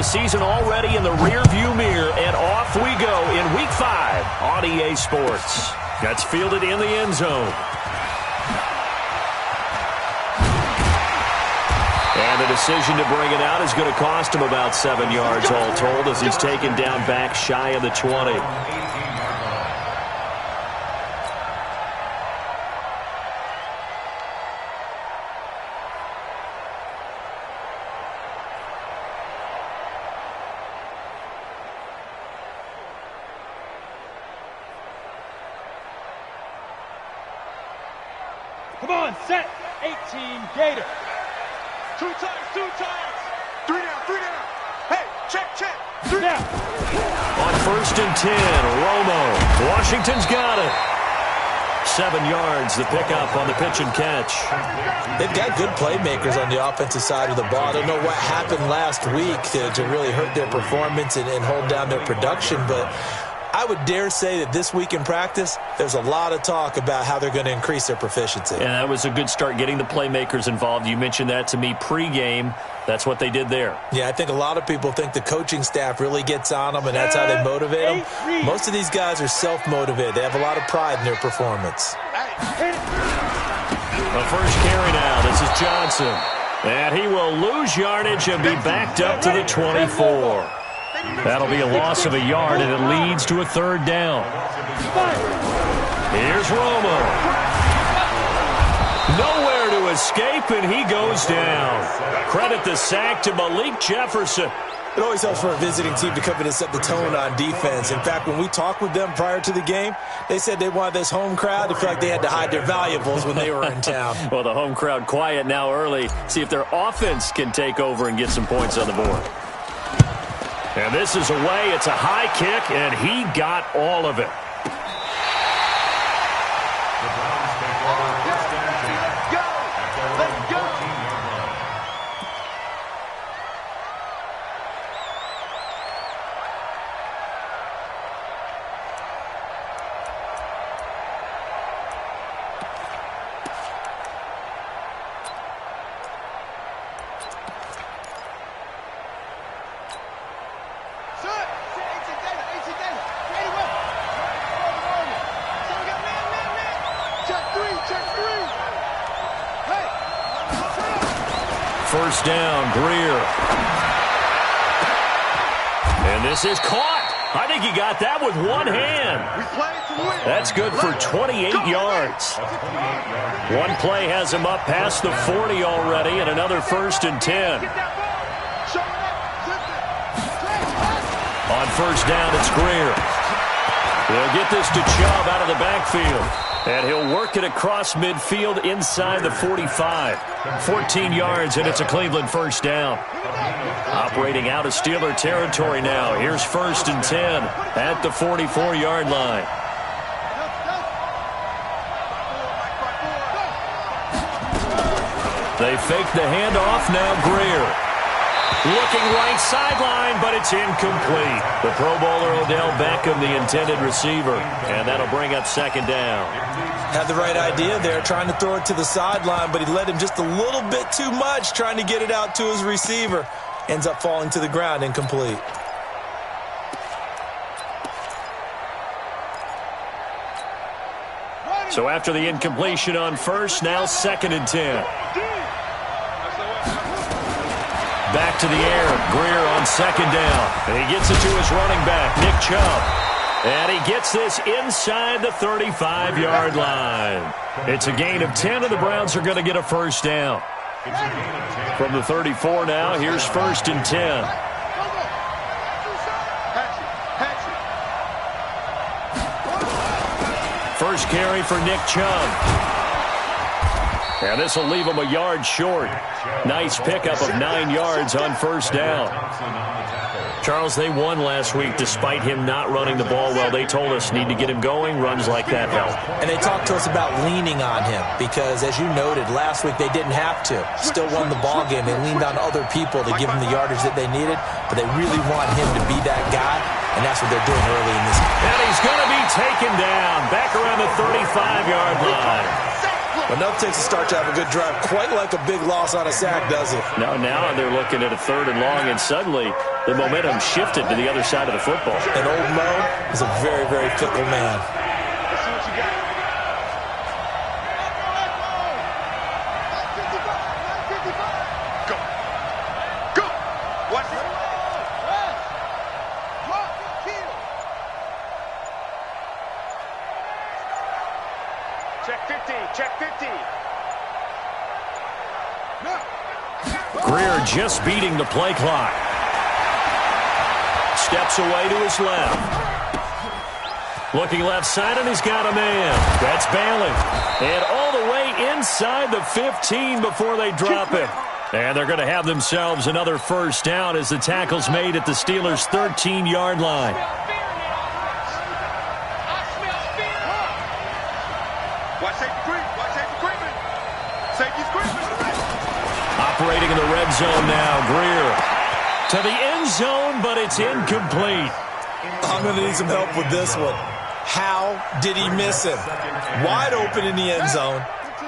the season already in the rearview mirror, and off we go in Week 5 on EA Sports. That's fielded in the end zone. And the decision to bring it out is going to cost him about 7 yards all told as he's taken down back shy of the 20. Come on, set. 18, Gator. Two times. Three down. Hey, check. Three down. On 1st and 10, Romo. Washington's got it. 7 yards, the pickup on the pitch and catch. They've got good playmakers on the offensive side of the ball. I don't know what happened last week to really hurt their performance and hold down their production, but I would dare say that this week in practice, there's a lot of talk about how they're going to increase their proficiency. And that was a good start, getting the playmakers involved. You mentioned that to me pregame. That's what they did there. Yeah, I think a lot of people think the coaching staff really gets on them, and that's how they motivate them. Most of these guys are self-motivated. They have a lot of pride in their performance. The first carry now. This is Johnson. And he will lose yardage and be backed up to the 24. That'll be a loss of a yard, and it leads to a 3rd down. Here's Romo. Nowhere to escape, and he goes down. Credit the sack to Malik Jefferson. It always helps for a visiting team to come in and set the tone on defense. In fact, when we talked with them prior to the game, they said they wanted this home crowd to feel like they had to hide their valuables when they were in town. Well, the home crowd quiet now early. See if their offense can take over and get some points on the board. And this is away. It's a high kick, and he got all of it. First down, Greer. And this is caught. I think he got that with one hand. That's good for 28 yards. One play has him up past the 40 already, and another 1st and 10. On 1st down, it's Greer. He'll get this to Chubb out of the backfield. And he'll work it across midfield inside the 45. 14 yards, and it's a Cleveland 1st down. Operating out of Steeler territory now. Here's 1st and 10 at the 44-yard line. They fake the handoff. Now Greer. Looking right sideline, but it's incomplete. The Pro Bowler Odell Beckham, the intended receiver, and that'll bring up 2nd down. Had the right idea there, trying to throw it to the sideline, but he led him just a little bit too much, trying to get it out to his receiver. Ends up falling to the ground, incomplete. So after the incompletion on 1st, now 2nd and 10. Back to the air. Greer on 2nd down. And he gets it to his running back, Nick Chubb. And he gets this inside the 35-yard line. It's a gain of 10, and the Browns are going to get a 1st down. From the 34 now, here's 1st and 10. First carry for Nick Chubb. And this will leave him a yard short. Nice pickup of 9 yards on 1st down. Charles, they won last week despite him not running the ball well. They told us need to get him going. Runs like that help. And they talked to us about leaning on him because, as you noted, last week they didn't have to. Still won the ball game. They leaned on other people to give him the yardage that they needed, but they really want him to be that guy, and that's what they're doing early in this game. And he's going to be taken down back around the 35-yard line. Enough takes a start to have a good drive. Quite like a big loss on a sack, does it? Now they're looking at a 3rd and long, and suddenly the momentum shifted to the other side of the football. And old Mo is a very, very fickle man. Let's see what you got. Go. Go. Watch it. Check 50. Check 50. Greer just beating the play clock. Steps away to his left. Looking left side, and he's got a man. That's Bailey. And all the way inside the 15 before they drop him. And they're going to have themselves another first down as the tackle's made at the Steelers' 13-yard line. Watch safety creep. Watch safety creeping. Safety's creeping. Operating in the red zone now. Greer to the end zone, but it's incomplete. I'm going to need some help with this one. How did he miss him? Wide open in the end zone.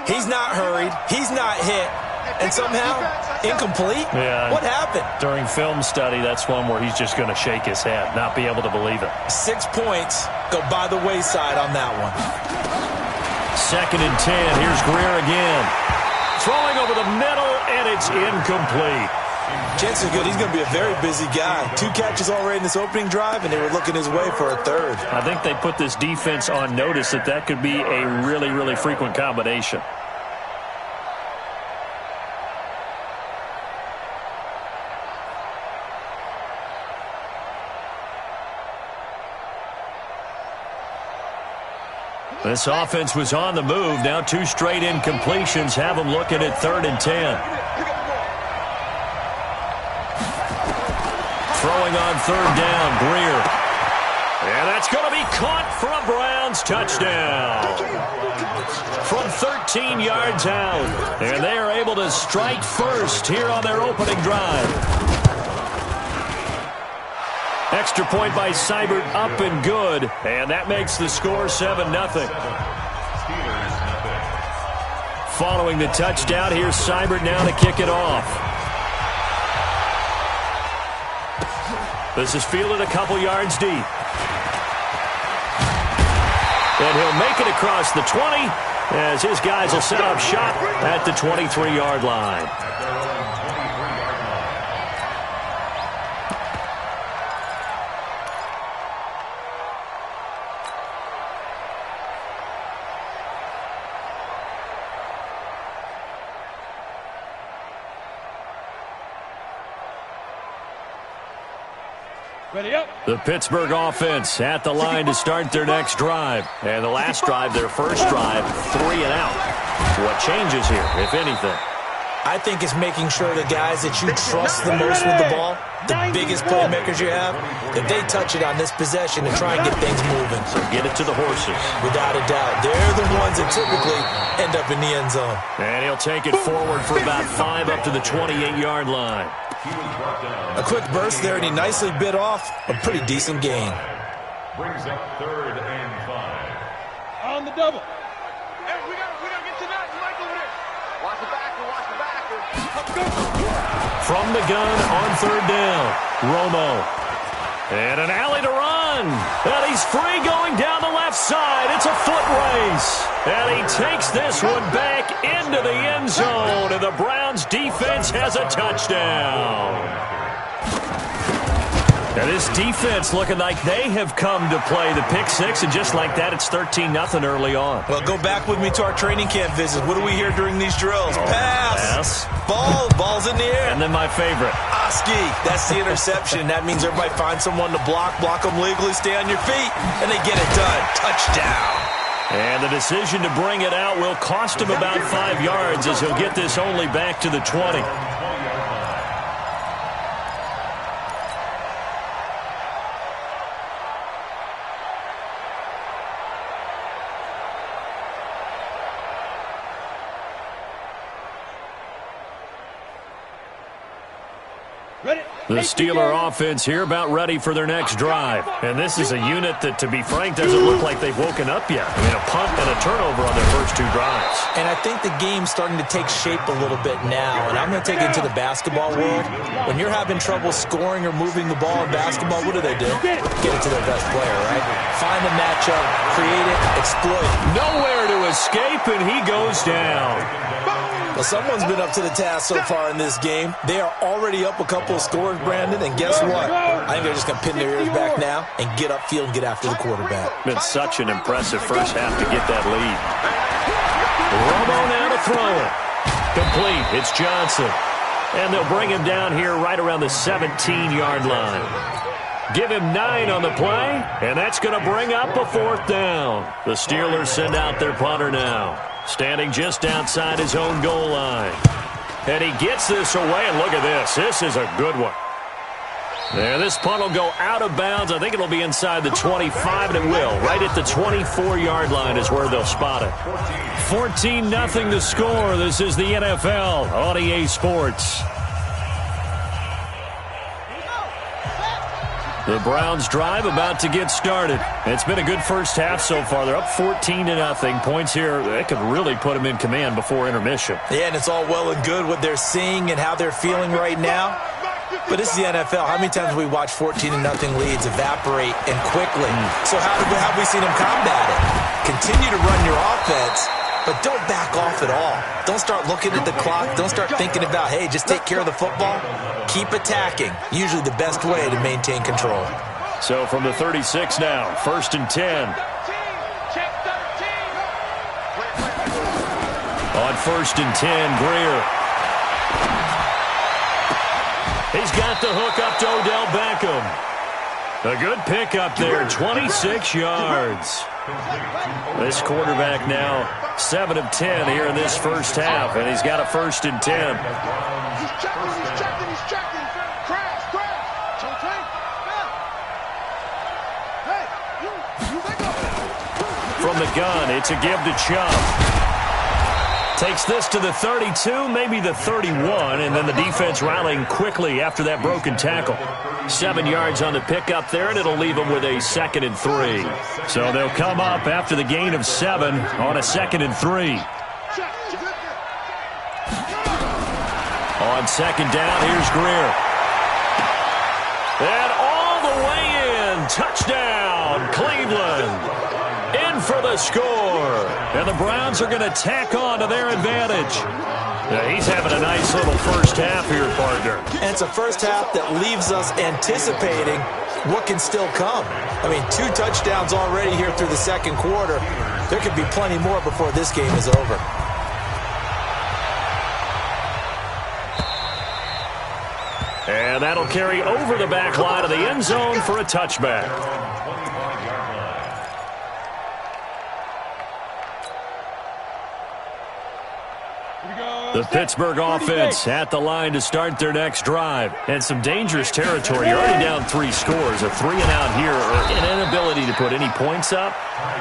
He's not hurried. He's not hit. And somehow, incomplete? Yeah. What happened? During film study, that's one where he's just going to shake his head, not be able to believe it. 6 points go by the wayside on that one. 2nd and 10. Here's Greer again. Throwing over the middle, and it's incomplete. Chances are good he's going to be a very busy guy. 2 catches already in this opening drive, and they were looking his way for a 3rd. I think they put this defense on notice that could be a really, really frequent combination. This offense was on the move. Now 2 straight incompletions have them looking at 3rd and 10. Throwing on 3rd down, Greer. And that's going to be caught for a Browns touchdown. From 13 yards out. And they are able to strike first here on their opening drive. Extra point by Seibert, up and good. And that makes the score 7-0. Following the touchdown, here's Seibert now to kick it off. This is fielded a couple yards deep. And he'll make it across the 20 as his guys will set up shop at the 23-yard line. Ready up. The Pittsburgh offense at the line to start their next drive. And the last drive, their first drive, 3 and out. What changes here, if anything? I think it's making sure the guys that you trust the most with the ball, the biggest playmakers you have, that they touch it on this possession and try and get things moving. So get it to the horses. Without a doubt. They're the ones that typically end up in the end zone. And he'll take it forward for about 5 up to the 28-yard line. A quick burst there, and he nicely bit off a pretty decent gain. Brings up 3rd and 5. On the double. Hey, we gotta get to that. Mike over there. Watch the backer. Watch the backer. Let's go. From the gun on 3rd down, Romo. And an alley to run. And he's free going down the left side. It's a foot race. And he takes this one back into the end zone. And the Browns defense has a touchdown. Now this defense looking like they have come to play the pick 6. And just like that, it's 13-0 early on. Well, go back with me to our training camp visit. What do we hear during these drills? Pass. Ball's in the air. And then my favorite. Oski, that's the interception. That means everybody finds someone to block them legally, stay on your feet, and they get it done. Touchdown. And the decision to bring it out will cost him about 5 yards as he'll get this only back to the 20. Ready. The Steeler offense here about ready for their next drive. And this is a unit that, to be frank, doesn't look like they've woken up yet. I mean, a punt and a turnover on their first 2 drives. And I think the game's starting to take shape a little bit now. And I'm going to take it into the basketball world. When you're having trouble scoring or moving the ball in basketball, what do? Get it to their best player, right? Find the matchup, create it, exploit it. Nowhere to escape, and he goes down. Well, someone's been up to the task so far in this game. They are already up a couple of scores, Brandon, and guess what? I think they're just going to pin their ears back now and get upfield and get after the quarterback. Been such an impressive first half to get that lead. Romo now to throw it. Complete. It's Johnson. And they'll bring him down here right around the 17-yard line. Give him 9 on the play, and that's going to bring up a 4th down. The Steelers send out their punter now, standing just outside his own goal line. And he gets this away, and look at this. This is a good one. There, this punt will go out of bounds. I think it'll be inside the 25, and it will. Right at the 24-yard line is where they'll spot it. 14-0 to score. This is the NFL on EA Sports. The Browns drive about to get started. It's been a good first half so far. They're up 14-0. Points here, that could really put them in command before intermission. Yeah, and it's all well and good what they're seeing and how they're feeling right now. But this is the NFL. How many times have we watched 14-0 leads evaporate and quickly? So how have we seen them combat it? Continue to run your offense, but don't back off at all. Don't start looking at the clock. Don't start thinking about, hey, just take care of the football. Keep attacking. Usually the best way to maintain control. So from the 36 now, 1st and 10. On 1st and 10, Greer. He's got the hook up to Odell Beckham. A good pickup there, 26 yards. This quarterback now 7 of 10 here in this first half, and he's got a 1st and 10. He's checking. Crash. Hey, you let go. From the gun, it's a give to Chubb. Takes this to the 32, maybe the 31, and then the defense rallying quickly after that broken tackle. 7 yards on the pickup there, and it'll leave them with a 2nd and 3. So they'll come up after the gain of 7 on a 2nd and 3. On 2nd down, here's Greer. And all the way in. Touchdown, Cleveland. In for the score. And the Browns are going to tack on to their advantage. Yeah, he's having a nice little first half here, partner. And it's a first half that leaves us anticipating what can still come. I mean, 2 touchdowns already here through the 2nd quarter. There could be plenty more before this game is over. And that'll carry over the back line of the end zone for a touchback. The Pittsburgh offense at the line to start their next drive. And some dangerous territory. You're already down 3 scores. A 3-and-out here, or an inability to put any points up.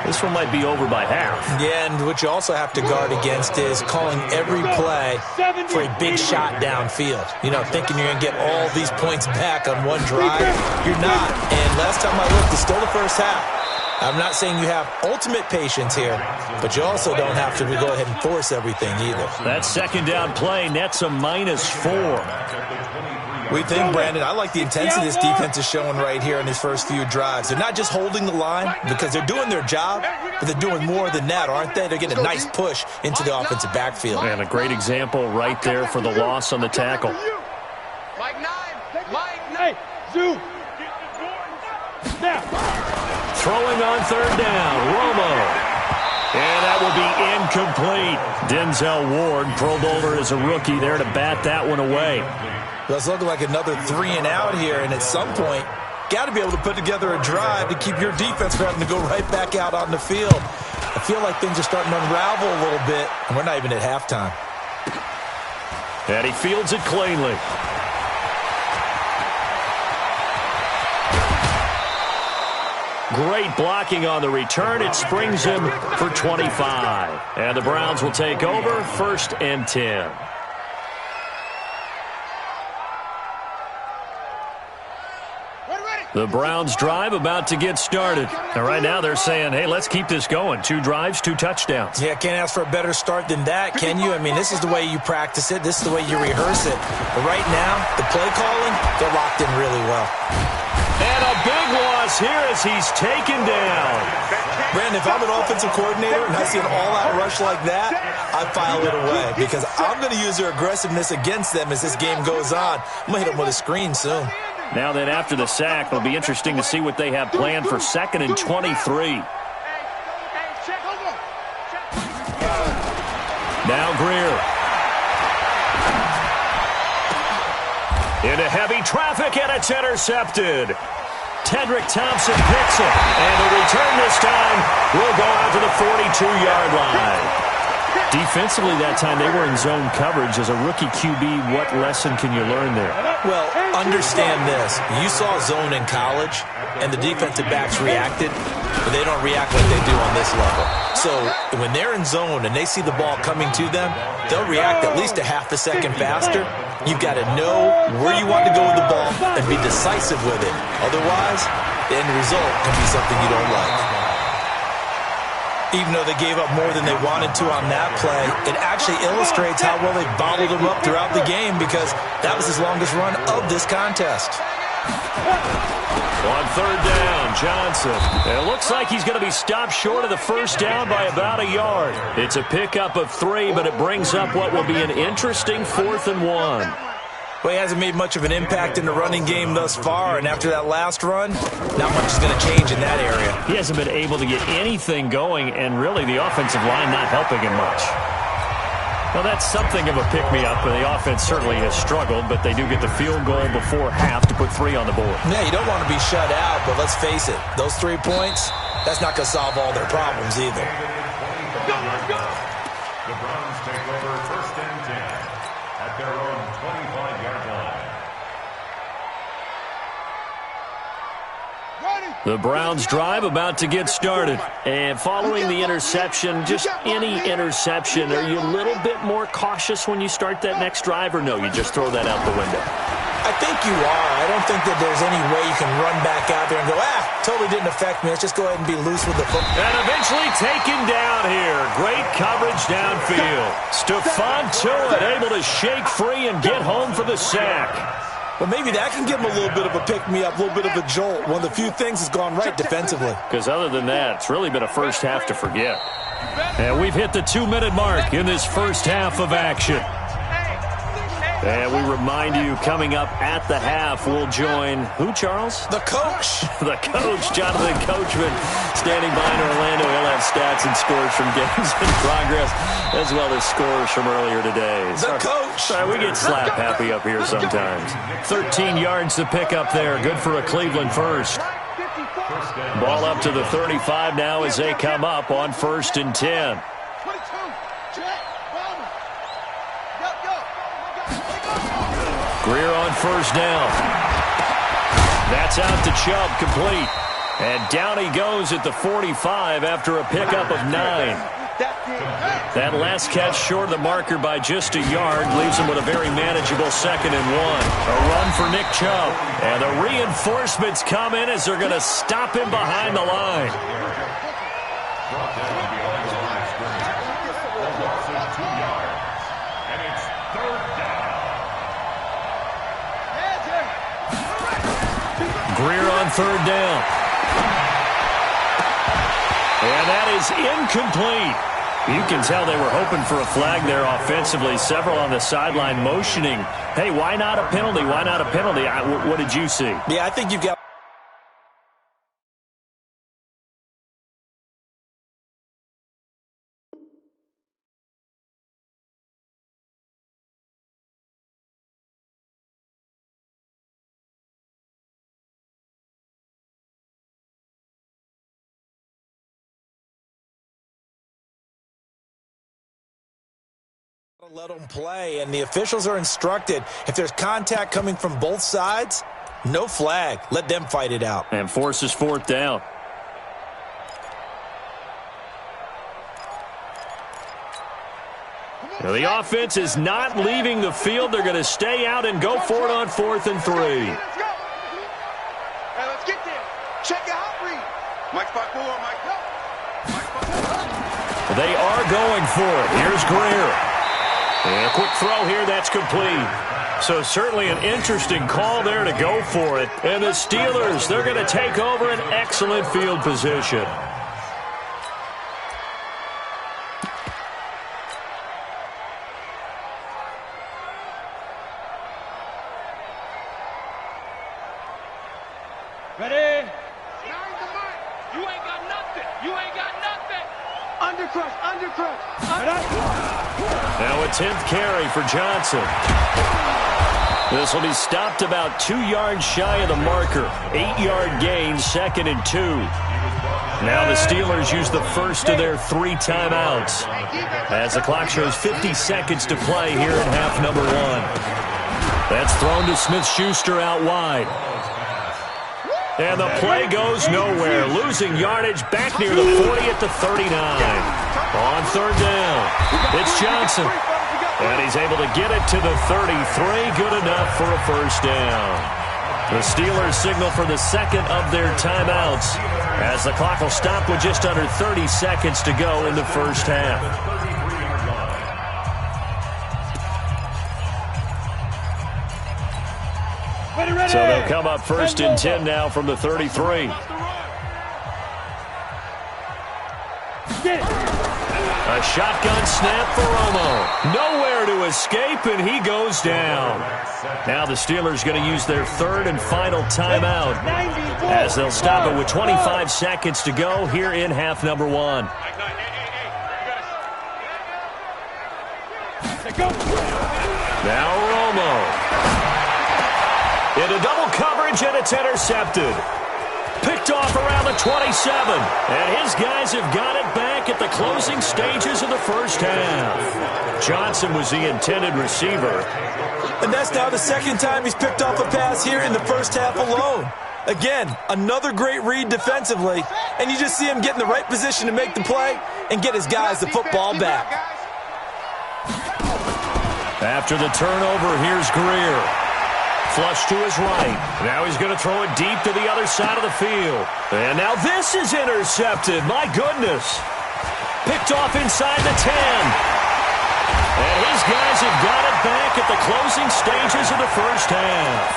This one might be over by half. Yeah, and what you also have to guard against is calling every play for a big shot downfield. You know, thinking you're going to get all these points back on one drive. You're not. And last time I looked, it's still the first half. I'm not saying you have ultimate patience here, but you also don't have to go ahead and force everything either. That 2nd down play nets a -4. We think, Brandon, I like the intensity this defense is showing right here in these first few drives. They're not just holding the line because they're doing their job, but they're doing more than that, aren't they? They're getting a nice push into the offensive backfield. And a great example right there for the loss on the tackle. Mike 9. Hey, Zoo. Now. Throwing on 3rd down, Romo. And that will be incomplete. Denzel Ward, Pro Bowler as a rookie there to bat that one away. Well, it's looking like another 3-and-out here, and at some point, got to be able to put together a drive to keep your defense from having to go right back out on the field. I feel like things are starting to unravel a little bit, and we're not even at halftime. And he fields it cleanly. Great blocking on the return. It springs him for 25. And the Browns will take over 1st and 10. The Browns drive about to get started. And right now they're saying, hey, let's keep this going. 2 drives, 2 touchdowns. Yeah, can't ask for a better start than that, can you? I mean, this is the way you practice it. This is the way you rehearse it. But right now, the play calling, they're locked in really well. And a big loss here as he's taken down. Brandon, if I'm an offensive coordinator and I see an all-out rush like that, I file it away because I'm going to use their aggressiveness against them as this game goes on. I'm going to hit them with a screen soon. Now then, after the sack, it'll be interesting to see what they have planned for 2nd and 23. Now Greer. Into heavy traffic, and it's intercepted. Tedrick Thompson picks it, and the return this time will go out to the 42-yard line. Defensively that time, they were in zone coverage. As a rookie QB, what lesson can you learn there? Well, understand this. You saw zone in college, and the defensive backs reacted, but they don't react like they do on this level. So when they're in zone and they see the ball coming to them, they'll react at least a half a second faster. You've got to know where you want to go with the ball and be decisive with it. Otherwise, the end result can be something you don't like. Even though they gave up more than they wanted to on that play, it actually illustrates how well they bottled them up throughout the game because that was his longest run of this contest. On 3rd down, Johnson. It looks like he's going to be stopped short of the first down by about a yard. It's a pickup of 3, but it brings up what will be an interesting 4th and 1. Well, he hasn't made much of an impact in the running game thus far, and after that last run, not much is going to change in that area. He hasn't been able to get anything going, and really the offensive line not helping him much. Well, that's something of a pick-me-up, and the offense certainly has struggled, but they do get the field goal before half to put 3 on the board. Yeah, you don't want to be shut out, but let's face it, those 3 points, that's not going to solve all their problems either. The Browns take over 1st and 10 at their own 25-yard line. The Browns drive about to get started. And following the interception, just any interception, are you a little bit more cautious when you start that next drive, or no, you just throw that out the window? I think you are. I don't think that there's any way you can run back out there and go, totally didn't affect me. Let's just go ahead and be loose with the football. And eventually taken down here. Great coverage downfield. Stephon Tuitt able to shake free and get home for the sack. But maybe that can give him a little bit of a pick-me-up, a little bit of a jolt. One of the few things that's gone right defensively. Because other than that, it's really been a first half to forget. And we've hit the 2-minute mark in this first half of action. And we remind you, coming up at the half, we'll join who, Charles? The coach. The coach, Jonathan Coachman, standing by in Orlando. He'll have stats and scores from games in progress, as well as scores from earlier today. The coach. Sorry, we get slap happy up here sometimes. 13 yards to pick up there. Good for a Cleveland first. Ball up to the 35 now as they come up on 1st and 10. Greer on 1st down. That's out to Chubb, complete. And down he goes at the 45 after a pickup of 9. That last catch short of the marker by just a yard leaves him with a very manageable 2nd and 1. A run for Nick Chubb. And the reinforcements come in as they're going to stop him behind the line. Greer on 3rd down. And that is incomplete. You can tell they were hoping for a flag there offensively. Several on the sideline motioning, hey, why not a penalty? Why not a penalty? What did you see? Yeah, I think you've got... let them play, and the officials are instructed if there's contact coming from both sides, no flag. Let them fight it out. And forces 4th down. Now the offense is not leaving the field. They're going to stay out and go for it on 4th and 3. Get there. Check your hot read. Mike spot 4, Mike. No. Mike spot 4. They are going for it. Here's Greer. And a quick throw here. That's complete. So certainly an interesting call there to go for it. And the Steelers, they're going to take over an excellent field position. Ready? You ain't got nothing. You ain't got nothing. Undercrush, undercrush. Now a 10th carry for Johnson. This will be stopped about 2 yards shy of the marker. 8-yard gain, 2nd and 2. Now the Steelers use the first of their 3 timeouts as the clock shows 50 seconds to play here in half number 1. That's thrown to Smith-Schuster out wide. And the play goes nowhere, losing yardage back near the 40 at the 39. On 3rd down, it's Johnson. And he's able to get it to the 33, good enough for a first down. The Steelers signal for the second of their timeouts as the clock will stop with just under 30 seconds to go in the first half. So they'll come up 1st and 10 now from the 33. A shotgun snap for Romo. Nowhere to escape, and he goes down. Now the Steelers going to use their 3rd and final timeout as they'll stop it with 25 seconds to go here in half number 1. Now Romo. Into double coverage, and it's intercepted. Picked off around the 27. And his guys have got it back at the closing stages of the first half. Johnson was the intended receiver. And that's now the 2nd time he's picked off a pass here in the first half alone. Again, another great read defensively. And you just see him get in the right position to make the play and get his guys the football back. After the turnover, here's Greer. Flush to his right. Now he's going to throw it deep to the other side of the field. And now this is intercepted. My goodness. Picked off inside the 10. And his guys have got it back at the closing stages of the first half.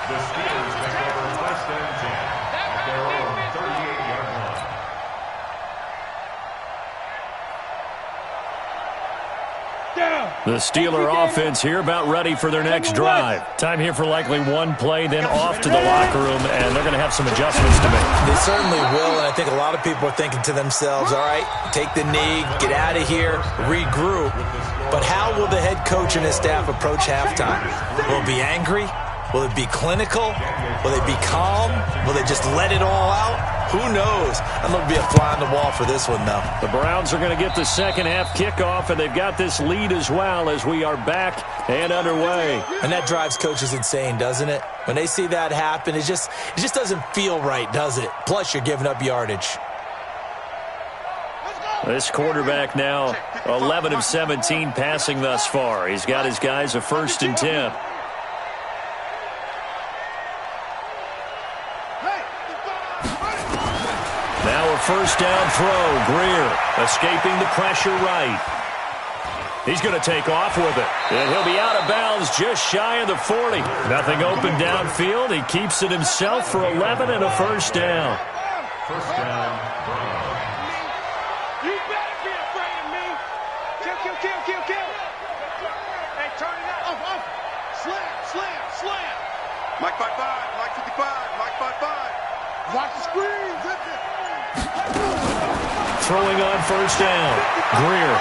The Steelers take over 1st and 10 at their own 38-yard line. The Steeler offense here about ready for their next drive. Time here for likely one play, then off to the locker room, and they're going to have some adjustments to make. They certainly will, and I think a lot of people are thinking to themselves, all right, take the knee, get out of here, regroup. But how will the head coach and his staff approach halftime? Will it be angry? Will it be clinical? Will they be calm? Will they just let it all out? Who knows? I'm going to be a fly on the wall for this one, though. The Browns are going to get the second half kickoff, and they've got this lead as well as we are back and underway. And that drives coaches insane, doesn't it? When they see that happen, it just doesn't feel right, does it? Plus, you're giving up yardage. This quarterback now 11 of 17 passing thus far. He's got his guys a 1st and 10. Now a first down throw. Greer escaping the pressure right. He's going to take off with it. And he'll be out of bounds just shy of the 40. Nothing open downfield. He keeps it himself for 11 and a first down. First down, Browns. You better be afraid of me. Kill, kill, kill, kill, kill. Hey, turn it out. Off. Slam, slam, slam. Mike 5-5, Mike 55, Mike 5-5. Watch the screens. Throwing on first down. Greer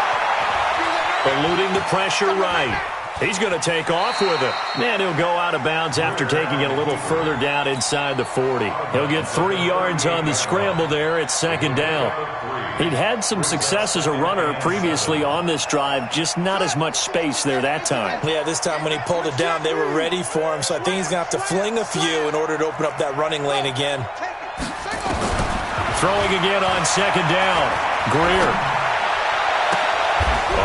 eluding the pressure right. He's going to take off with it. And he'll go out of bounds after taking it a little further down inside the 40. He'll get 3 yards on the scramble there at 2nd down. He'd had some success as a runner previously on this drive, just not as much space there that time. Yeah, this time when he pulled it down, they were ready for him, so I think he's going to have to fling a few in order to open up that running lane again. Throwing again on 2nd down. Greer.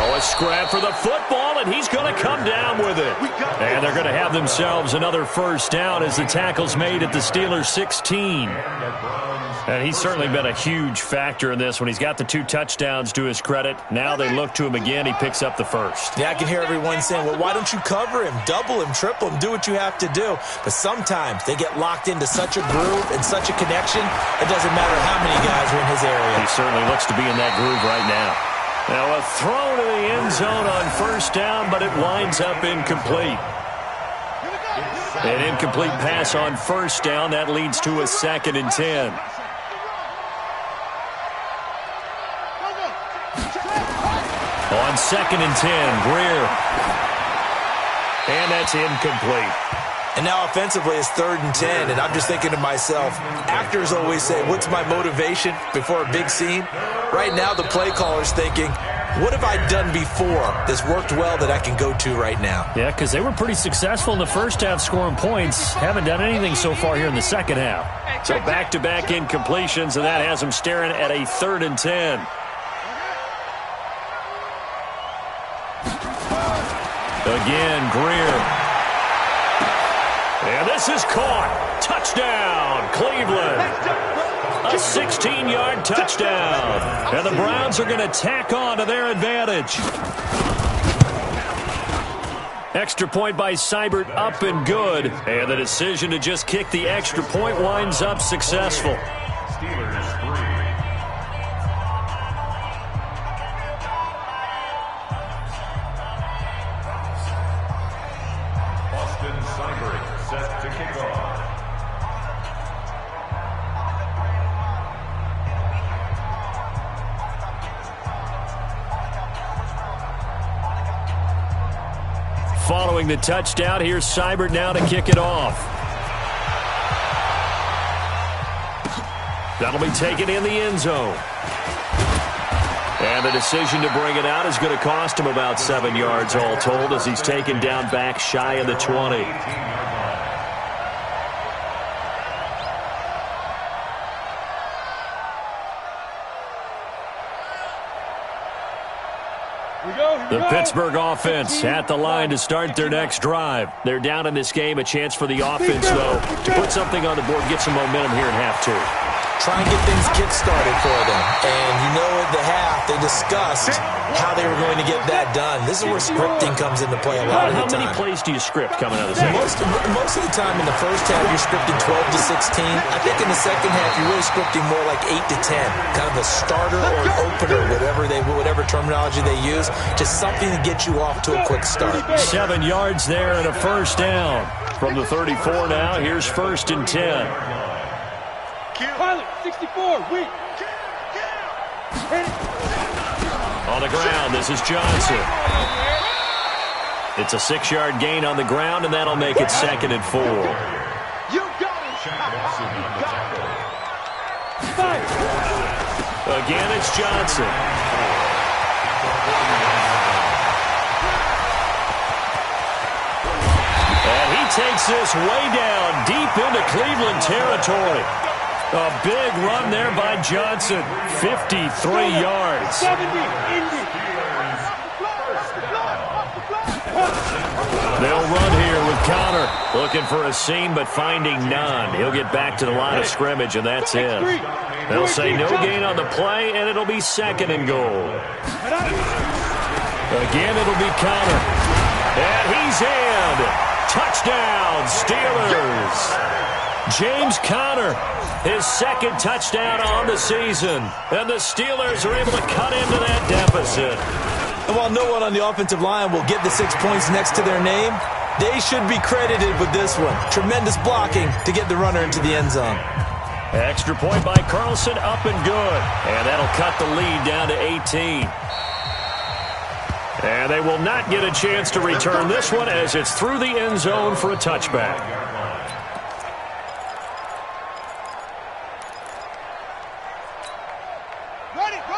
Oh, a scrap for the football, and he's going to come down with it. And they're going to have themselves another first down as the tackle's made at the Steelers' 16. And he's certainly been a huge factor in this when he's got the 2 touchdowns to his credit. Now they look to him again. He picks up the first. Yeah, I can hear everyone saying, well, why don't you cover him, double him, triple him, do what you have to do. But sometimes they get locked into such a groove and such a connection, it doesn't matter how many guys are in his area. He certainly looks to be in that groove right now. Now a throw to the end zone on first down, but it winds up incomplete. An incomplete pass on first down. That leads to a 2nd and 10. On 2nd and 10, Greer. And that's incomplete. And now offensively it's 3rd and 10, and I'm just thinking to myself, actors always say, what's my motivation before a big scene? Right now the play caller's thinking, what have I done before that's worked well that I can go to right now? Yeah, because they were pretty successful in the first half scoring points. Haven't done anything so far here in the second half. So back-to-back incompletions, and that has them staring at a 3rd and 10. Again, Greer. And this is caught. Touchdown, Cleveland. A 16-yard touchdown. And the Browns are going to tack on to their advantage. Extra point by Seibert, up and good. And the decision to just kick the extra point winds up successful. Steelers 3. Set to kick off. Following the touchdown, here's Seibert now to kick it off. That'll be taken in the end zone. And the decision to bring it out is going to cost him about 7 yards all told as he's taken down back shy of the 20. The Pittsburgh offense at the line to start their next drive. They're down in this game. A chance for the offense, though, to put something on the board, get some momentum here in half 2. Try and get things kick-started for them. And you know at the half, they discussed how they were going to get that done. This is where scripting comes into play a lot of the time. How many plays do you script coming out of the second? Most of the time in the first half, you're scripting 12 to 16. I think in the second half, you're really scripting more like 8 to 10. Kind of a starter or an opener, whatever terminology they use. Just something to get you off to a quick start. 7 yards there and a first down. From the 34 now, here's 1st and 10. Pilot, 64, weak. On the ground, this is Johnson. It's a 6-yard gain on the ground, and that'll make it 2nd and 4. You got it. Again, it's Johnson. And he takes this way down, deep into Cleveland territory. A big run there by Johnson. 53 yards. 70, They'll run here with Connor. Looking for a seam, but finding none. He'll get back to the line of scrimmage, and that's it. They'll say no gain on the play, and it'll be 2nd and goal. Again, it'll be Connor. And he's in. Touchdown, Steelers. James Conner, his 2nd touchdown on the season. And the Steelers are able to cut into that deficit. And while no one on the offensive line will get the 6 points next to their name, they should be credited with this one. Tremendous blocking to get the runner into the end zone. Extra point by Carlson, up and good. And that'll cut the lead down to 18. And they will not get a chance to return this one as it's through the end zone for a touchback.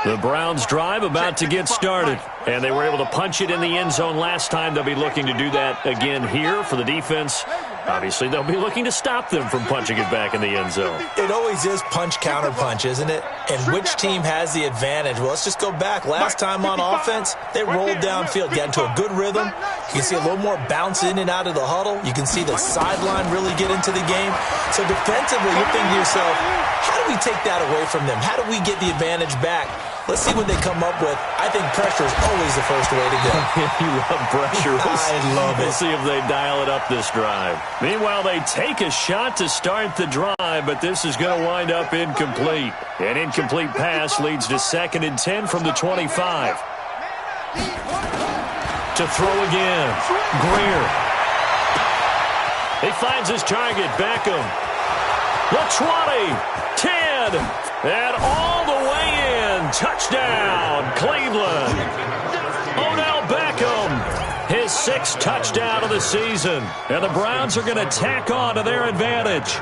The Browns drive about to get started, and they were able to punch it in the end zone last time. They'll be looking to do that again here for the defense. Obviously, they'll be looking to stop them from punching it back in the end zone. It always is punch-counter-punch, isn't it? And which team has the advantage? Well, let's just go back. Last time on offense, they rolled downfield, got into a good rhythm. You can see a little more bounce in and out of the huddle. You can see the sideline really get into the game. So defensively, you're thinking to yourself, how do we take that away from them? How do we get the advantage back? Let's see what they come up with. I think pressure is always the first way to go. You love pressure. I love it. We'll see if they dial it up this drive. Meanwhile, they take a shot to start the drive, but this is going to wind up incomplete. An incomplete pass leads to 2nd and 10 from the 25. To throw again. Greer. He finds his target. Beckham. The 20. 10. And all the way in. Touchdown, Cleveland. Odell Beckham, his 6th touchdown of the season. And the Browns are going to tack on to their advantage.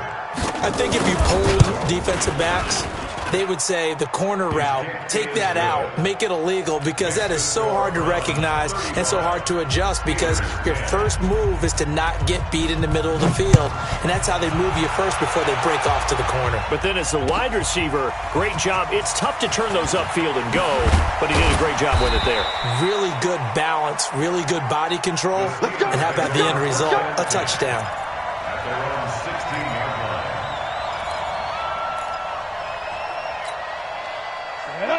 I think if you polled defensive backs, they would say the corner route, take that out, make it illegal, because that is so hard to recognize and so hard to adjust, because your first move is to not get beat in the middle of the field. And that's how they move you first before they break off to the corner. But then as the wide receiver, great job. It's tough to turn those upfield and go, but he did a great job with it there. Really good balance, really good body control, and how about the end result? A touchdown. At their own 16-yard line.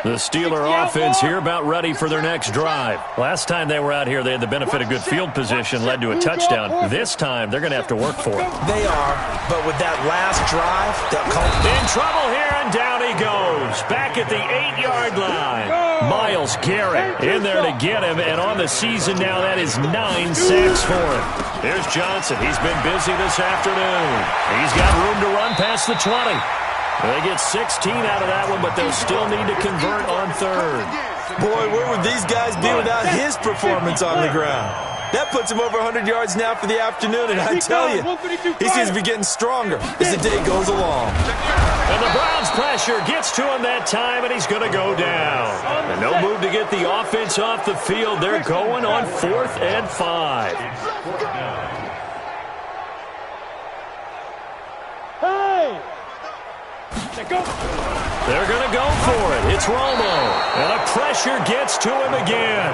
The Steeler offense here about ready for their next drive. Last time they were out here, they had the benefit of good field position, led to a touchdown. This time, they're going to have to work for it. They are, but with that last drive, they'll come in trouble here, and down he goes. Back at the 8-yard line. Myles Garrett in there to get him, and on the season now, that is 9 sacks for him. Here's Johnson. He's been busy this afternoon. He's got room to run past the 20. They get 16 out of that one, but they'll still need to convert on 3rd. Boy, where would these guys be without his performance on the ground? That puts him over 100 yards now for the afternoon, and I tell you, he seems to be getting stronger as the day goes along. And the Browns' pressure gets to him that time, and he's going to go down. And no move to get the offense off the field. They're going on 4th and 5. They're going to go for it. It's Romo. And the pressure gets to him again.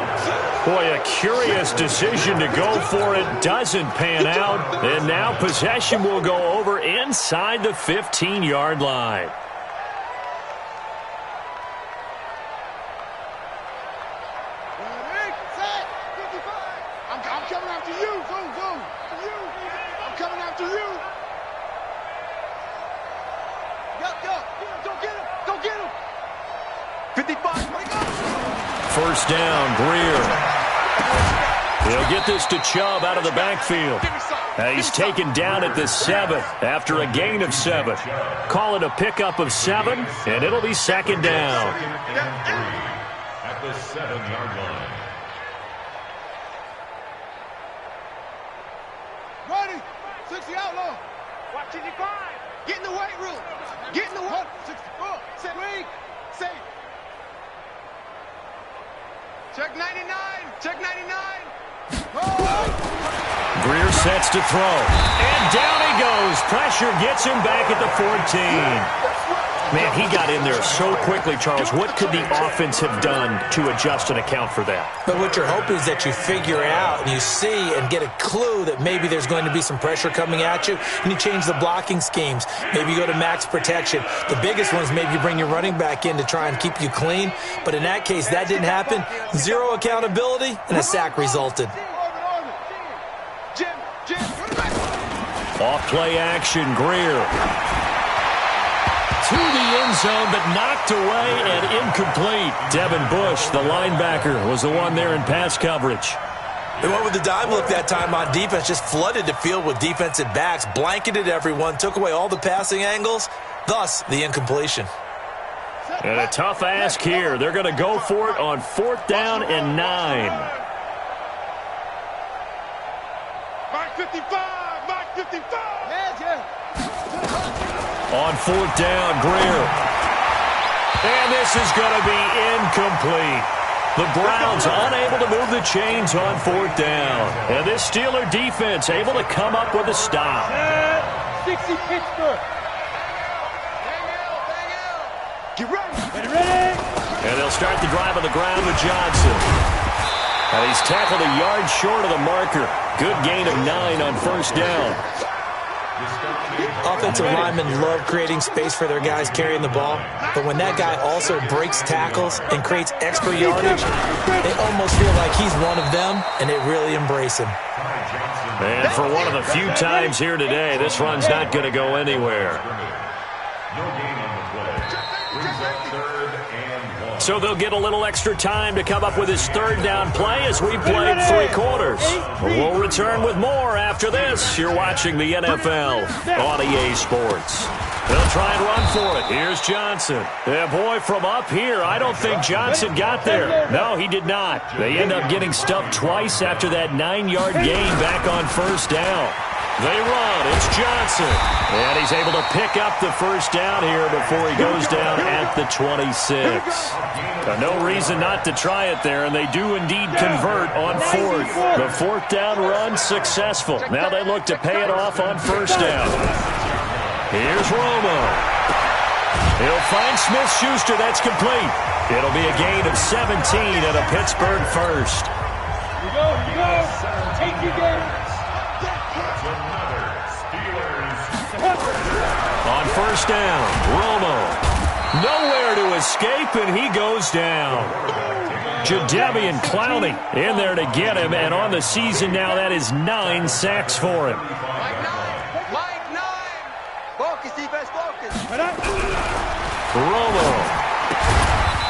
Boy, a curious decision to go for it. Doesn't pan out. And now possession will go over inside the 15-yard line. I'm coming after you. Go. I'm coming after you. Go get him. 55. First down, Greer. He'll get this to Chubb out of the backfield. He's taken down at the 7 after a gain of 7. Call it a pickup of 7, and it'll be 2nd down. At the 7-yard line. Ready. 60 outlaw. Watch 55. Get in the weight room. Get in the weight. 64. Say. Check 99. Check 99. Greer sets to throw. And down he goes. Pressure gets him back at the 14. Man, he got in there so quickly, Charles. What could the offense have done to adjust and account for that? But what you're hoping is that you figure out and you see and get a clue that maybe there's going to be some pressure coming at you, and you change the blocking schemes. Maybe you go to max protection. The biggest one is maybe you bring your running back in to try and keep you clean. But in that case, that didn't happen. Zero accountability, and a sack resulted. Off play action, Greer. To the end zone, but knocked away and incomplete. Devin Bush, the linebacker, was the one there in pass coverage. They went with the dime look that time on defense, just flooded the field with defensive backs, blanketed everyone, took away all the passing angles, thus the incompletion. And a tough ask here. They're going to go for it on 4th down and 9. Mark 55. Mark 55. Yeah. On 4th down, Greer. And this is going to be incomplete. The Browns unable to move the chains on 4th down. And this Steeler defense able to come up with a stop. 60 Pittsburgh. Get ready. And they'll start the drive on the ground with Johnson. And he's tackled a yard short of the marker. Good gain of 9 on 1st down. Offensive linemen love creating space for their guys carrying the ball, but when that guy also breaks tackles and creates extra yardage, they almost feel like he's one of them, and they really embrace him. And for one of the few times here today, this run's not going to go anywhere. So they'll get a little extra time to come up with his 3rd down play as we played 3 quarters. We'll return with more after this. You're watching the NFL on EA Sports. They'll try and run for it. Here's Johnson. Yeah, boy, from up here, I don't think Johnson got there. No, he did not. They end up getting stuffed twice after that 9-yard gain back on 1st down. They run. It's Johnson. And he's able to pick up the 1st down here before he goes down at the 26. No reason not to try it there, and they do indeed convert on 4th. The 4th down run successful. Now they look to pay it off on 1st down. Here's Romo. He'll find Smith-Schuster. That's complete. It'll be a gain of 17 and a Pittsburgh first. You go. Take your game. On 1st down, Romo. Nowhere to escape, and he goes down. Jadeveon Clowney in there to get him, and on the season now, that is 9 sacks for him. Mike 9. Focus, defense, focus. Romo.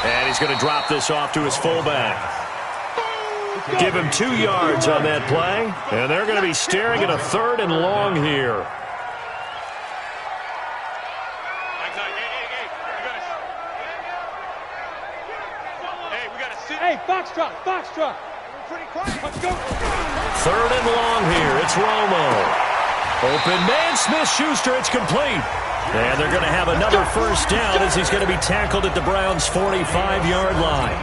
And he's going to drop this off to his fullback. Give him 2 yards on that play, and they're going to be staring at a 3rd and long here. Hey, Foxtrot. Pretty quiet. Let's go. 3rd and long here. It's Romo. Open man, Smith-Schuster. It's complete. And they're going to have another 1st down as he's going to be tackled at the Browns' 45-yard line.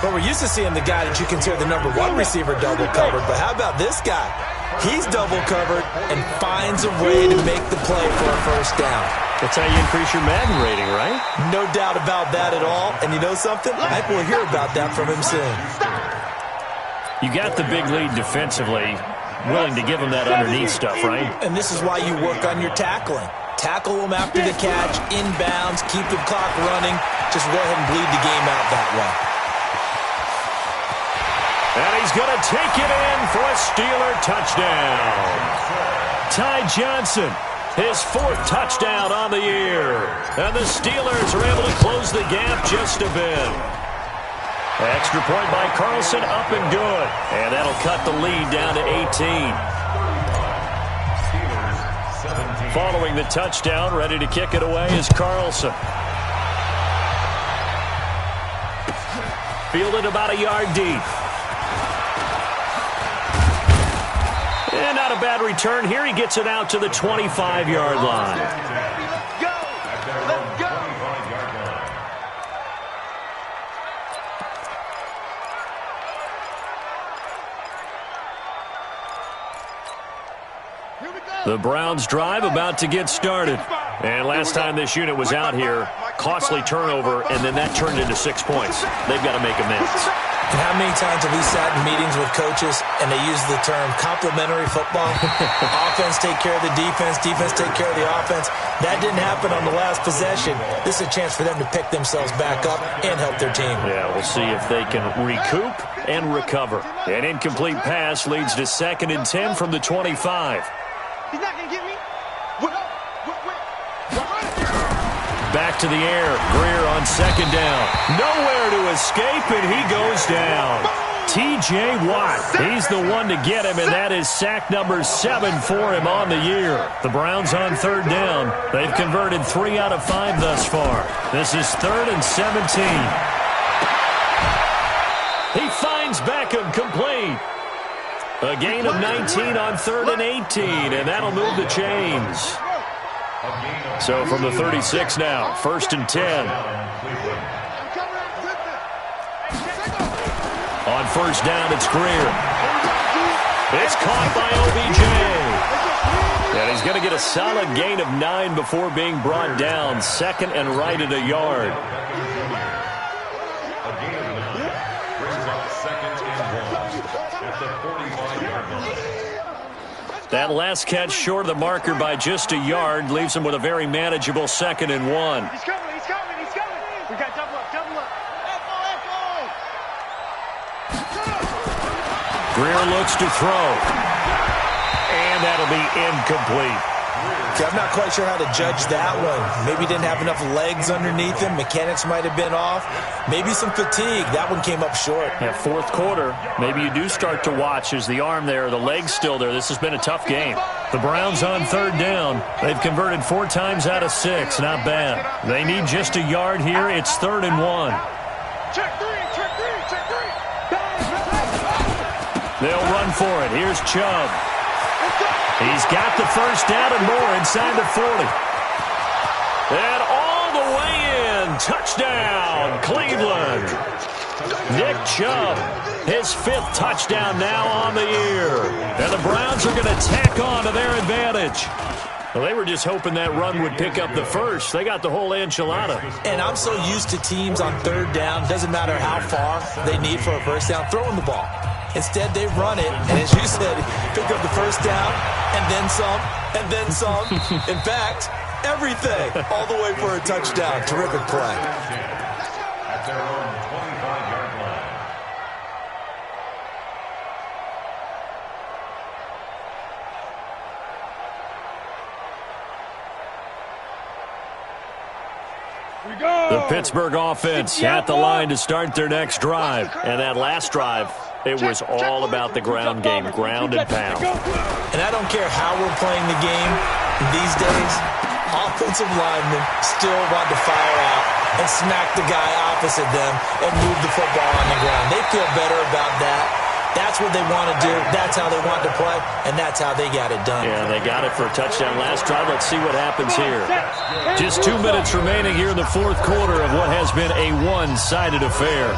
But we're used to seeing the guy that you consider the number 1 receiver double covered. But how about this guy? He's double covered and finds a way to make the play for a 1st down. That's how you increase your Madden rating, right? No doubt about that at all. And you know something? I think we'll hear about that from him soon. You got the big lead defensively, willing to give him that underneath stuff, right? And this is why you work on your tackling. Tackle them after the catch, inbounds, keep the clock running. Just go ahead and bleed the game out that way. And he's going to take it in for a Steeler touchdown. Ty Johnson, his 4th touchdown on the year. And the Steelers are able to close the gap just a bit. Extra point by Carlson, up and good. And that'll cut the lead down to 18. Following the touchdown, ready to kick it away is Carlson. Fielded about a yard deep. And not a bad return here. He gets it out to the 25-yard line. Let's go. The Browns drive about to get started. And last time this unit was out here, costly turnover, and then that turned into 6 points. They've got to make amends. And how many times have we sat in meetings with coaches and they use the term complementary football? Offense take care of the defense, defense take care of the offense. That didn't happen on the last possession. This is a chance for them to pick themselves back up and help their team. Yeah, we'll see if they can recoup and recover. An incomplete pass leads to 2nd and 10 from the 25. He's not going to get me. Back to the air. Greer on 2nd down. Nowhere to escape, and he goes down. T.J. Watt, he's the one to get him, and that is sack number 7 for him on the year. The Browns on 3rd down. They've converted 3 out of 5 thus far. This is 3rd and 17. He finds Beckham complete. A gain of 19 on 3rd and 18, and that'll move the chains. So from the 36 now, 1st and 10. On first down, it's Greer. It's caught by OBJ. And he's going to get a solid gain of 9 before being brought down. Second and right at a yard. A gain of 9 brings up second and 1 at the 45-yard line. That last catch short of the marker by just a yard leaves him with a very manageable second and 1. He's coming, he's coming, he's coming. We got double up, double up. Greer looks to throw. And that'll be incomplete. Okay, I'm not quite sure how to judge that one. Maybe he didn't have enough legs underneath him. Mechanics might have been off. Maybe some fatigue. That one came up short. Yeah, fourth quarter, maybe you do start to watch. Is the arm there, the leg's still there. This has been a tough game. The Browns on third down. They've converted 4 times out of 6. Not bad. They need just a yard here. It's 3rd and 1. Check three, check three, check three. They'll run for it. Here's Chubb. He's got the first down and more inside the 40. And all the way in. Touchdown, Cleveland. Nick Chubb, his 5th touchdown now on the year. And the Browns are going to tack on to their advantage. Well, they were just hoping that run would pick up the first. They got the whole enchilada. And I'm so used to teams on third down, doesn't matter how far they need for a first down, throwing the ball. Instead, they run it, and as you said, pick up the first down, and then some, and then some. In fact, everything, all the way for a touchdown. Terrific play. At their own 25-yard line. We go. The Pittsburgh offense at the line to start their next drive. And that last drive, it was all about the ground game, ground and pound. And I don't care how we're playing the game these days, offensive linemen still want to fire out and smack the guy opposite them and move the football on the ground. They feel better about that. That's what they want to do. That's how they want to play, and that's how they got it done. Yeah, they got it for a touchdown last drive. Let's see what happens here. Just 2 minutes remaining here in the fourth quarter of what has been a one-sided affair.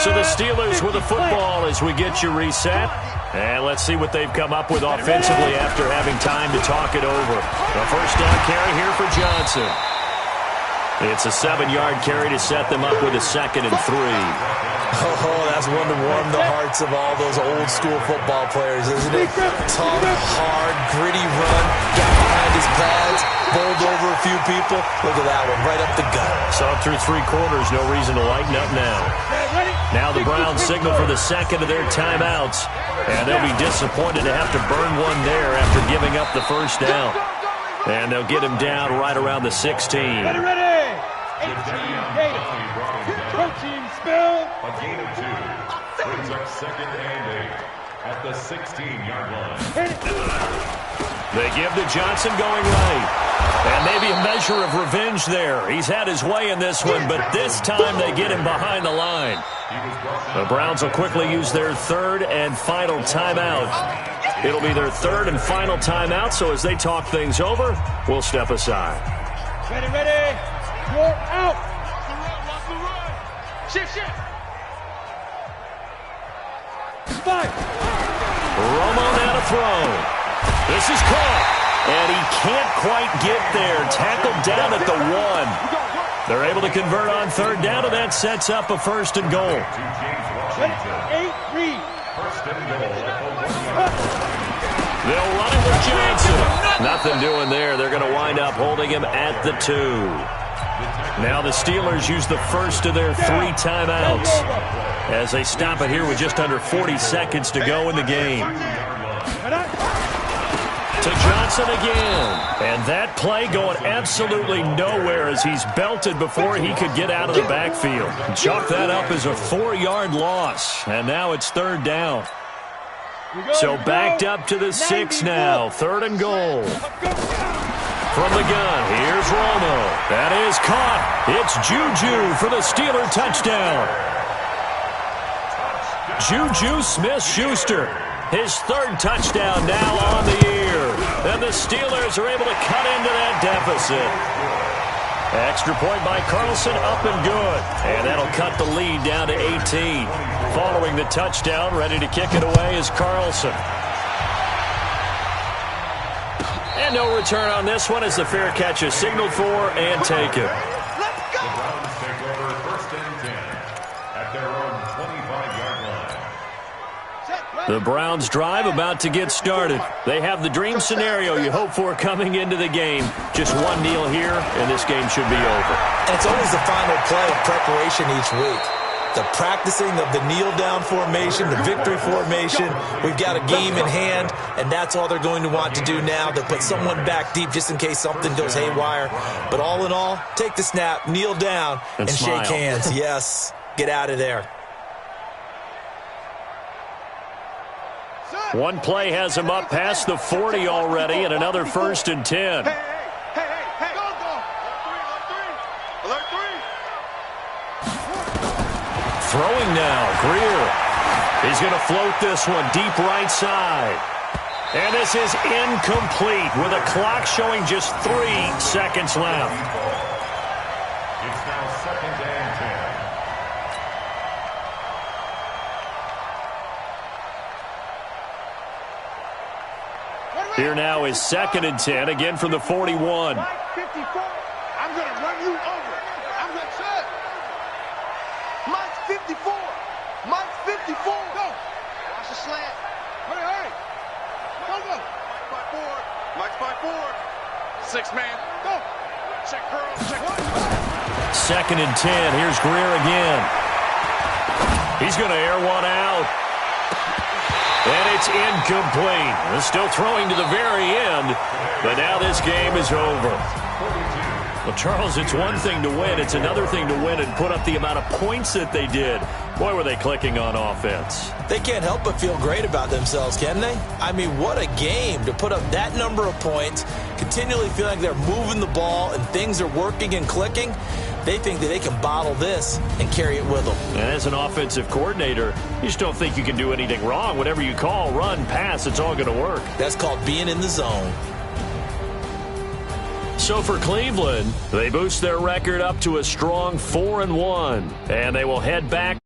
So the Steelers with the football as we get you reset. And let's see what they've come up with offensively after having time to talk it over. The first down carry here for Johnson. It's a 7-yard carry to set them up with a 2nd and 3. Oh, that's one to warm the hearts of all those old-school football players, isn't it? Tough, hard, gritty run, got behind his pads, bowled over a few people. Look at that one, right up the gut. So through 3 quarters, no reason to lighten up now. Now the Browns signal for the second of their timeouts, and they'll be disappointed to have to burn one there after giving up the first down. And they'll get him down right around the 16. Ready. 18, 8. Protein spill. A gain of 2 brings up 2nd and 8 at the 16-yard line. They give to Johnson going right. And maybe a measure of revenge there. He's had his way in this one, but this time they get him behind the line. The Browns will quickly use their 3rd and final timeout. It'll be their 3rd and final timeout, so as they talk things over, we'll step aside. Ready. You're out. Shift. Five. Romo now to throw. This is caught. And he can't quite get there. Tackled down at the 1. They're able to convert on 3rd down, and that sets up a 1st and goal. 8-3. 1st and goal. They'll run it with Johnson. Nothing doing there. They're going to wind up holding him at the 2. Now the Steelers use the first of their 3 timeouts as they stop it here with just under 40 seconds to go in the game. To Johnson again. And that play going absolutely nowhere as he's belted before he could get out of the backfield. Chalk that up as a 4-yard loss. And now it's 3rd down. So backed up to the 6 now. 3rd and goal. From the gun, here's Romo. That is caught. It's Juju for the Steeler touchdown. Juju Smith-Schuster, his 3rd touchdown now on the year. And the Steelers are able to cut into that deficit. Extra point by Carlson, up and good. And that'll cut the lead down to 18. Following the touchdown, ready to kick it away is Carlson. And no return on this one as the fair catch is signaled for and taken. The Browns take over 1st and 10 at their own 25-yard line. The Browns drive about to get started. They have the dream scenario you hope for coming into the game. Just one kneel here, and this game should be over. And it's always the final play of preparation each week. The practicing of the kneel-down formation, the victory formation. We've got a game in hand, and that's all they're going to want to do now. They'll put someone back deep just in case something goes haywire. But all in all, take the snap, kneel down, and shake hands. Yes, get out of there. One play has him up past the 40 already, and another 1st and 10. Hey. Alert 3. Throwing now, Greer. He's going to float this one deep right side. And this is incomplete with a clock showing just 3 seconds left. It's now 2nd and 10. Here now is 2nd and 10, again from the 41. Mike 54. I'm going to run you over. I'm going to set. Mike 54. Mike 54. Go. Watch the slant. Hurry. Go. Mike 5-4. Mike's 5-4. 6 man. Go. Check curl. Check. 2nd and 10. Here's Greer again. He's going to air one out. And it's incomplete. They're still throwing to the very end, but now this game is over. Well, Charles, it's one thing to win. It's another thing to win and put up the amount of points that they did. Boy, were they clicking on offense. They can't help but feel great about themselves, can they? I mean, what a game to put up that number of points, continually feeling like they're moving the ball and things are working and clicking. They think that they can bottle this and carry it with them. And as an offensive coordinator, you just don't think you can do anything wrong. Whatever you call, run, pass, it's all going to work. That's called being in the zone. So for Cleveland, they boost their record up to a strong 4-1, and they will head back